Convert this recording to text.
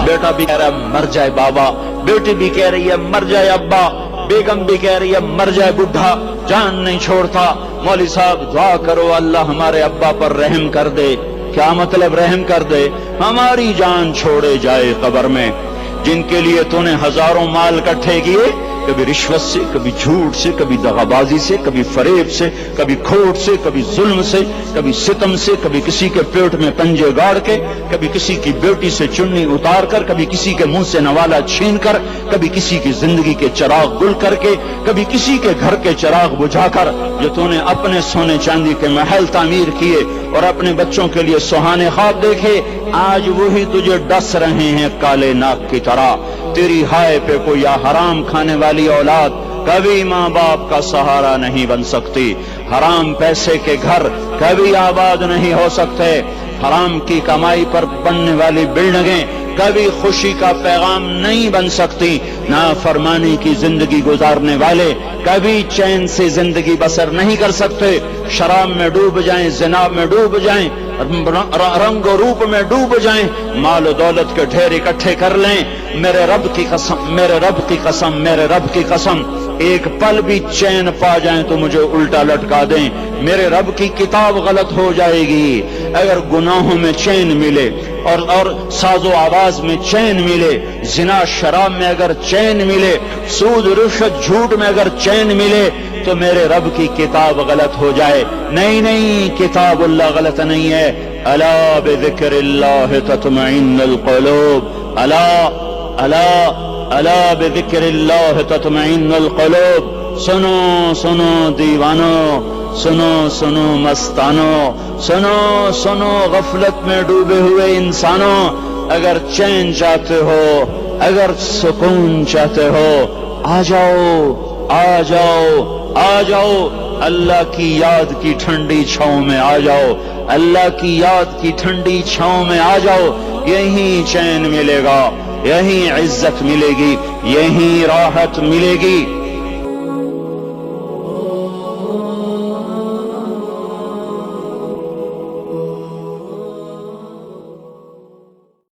بیٹا بھی کہہ رہا ہے مر جائے بابا، بیٹی بھی کہہ رہی ہے مر جائے ابا، بیگم بھی کہہ رہی ہے مر جائے بڈھا، جان نہیں چھوڑتا۔ مولوی صاحب دعا کرو اللہ ہمارے ابا پر رحم کر دے۔ کیا مطلب رحم کر دے؟ ہماری جان چھوڑے جائے قبر میں۔ جن کے لیے تو نے ہزاروں مال اکٹھے کیے، کبھی رشوت سے، کبھی جھوٹ سے، کبھی دغابازی سے، کبھی فریب سے، کبھی کھوٹ سے، کبھی ظلم سے، کبھی ستم سے، کبھی کسی کے پیٹ میں پنجے گاڑ کے، کبھی کسی کی بیٹی سے چنی اتار کر، کبھی کسی کے منہ سے نوالا چھین کر، کبھی کسی کی زندگی کے چراغ گل کر کے، کبھی کسی کے گھر کے چراغ بجھا کر، جو تو نے اپنے سونے چاندی کے محل تعمیر کیے اور اپنے بچوں کے لیے سہانے خواب دیکھے، آج وہی تجھے ڈس رہے ہیں کالے ناک کی طرح۔ تیری ہائے پہ کوئی حرام کھانے والی اولاد کبھی ماں باپ کا سہارا نہیں بن سکتی۔ حرام پیسے کے گھر کبھی آباد نہیں ہو سکتے۔ حرام کی کمائی پر بننے والی بلڈنگیں کبھی خوشی کا پیغام نہیں بن سکتی۔ نافرمانی کی زندگی گزارنے والے کبھی چین سے زندگی بسر نہیں کر سکتے۔ شراب میں ڈوب جائیں، زنا میں ڈوب جائیں، رنگ و روپ میں ڈوب جائیں، مال و دولت کے ڈھیر اکٹھے کر لیں، میرے رب کی قسم، میرے رب کی قسم، میرے رب کی قسم، ایک پل بھی چین پا جائیں تو مجھے الٹا لٹکا دیں۔ میرے رب کی کتاب غلط ہو جائے گی۔ اگر گناہوں میں چین ملے اور ساز و آواز میں چین ملے، زنا شراب میں اگر چین ملے، سود رشوت جھوٹ میں اگر چین ملے، تو میرے رب کی کتاب غلط ہو جائے۔ نہیں نہیں، کتاب اللہ غلط نہیں ہے۔ الا بذکر اللہ تطمئن القلوب، الا الا الا بذکر اللہ تطمئن القلوب۔ سنو سنو دیوانو، سنو سنو مستانو، سنو سنو غفلت میں ڈوبے ہوئے انسانوں، اگر چین چاہتے ہو، اگر سکون چاہتے ہو، آ جاؤ آ جاؤ آ جاؤ، اللہ کی یاد کی ٹھنڈی چھاؤں میں آ جاؤ، اللہ کی یاد کی ٹھنڈی چھاؤں میں آ جاؤ۔ یہیں چین ملے گا، یہیں عزت ملے گی، یہیں راحت ملے گی۔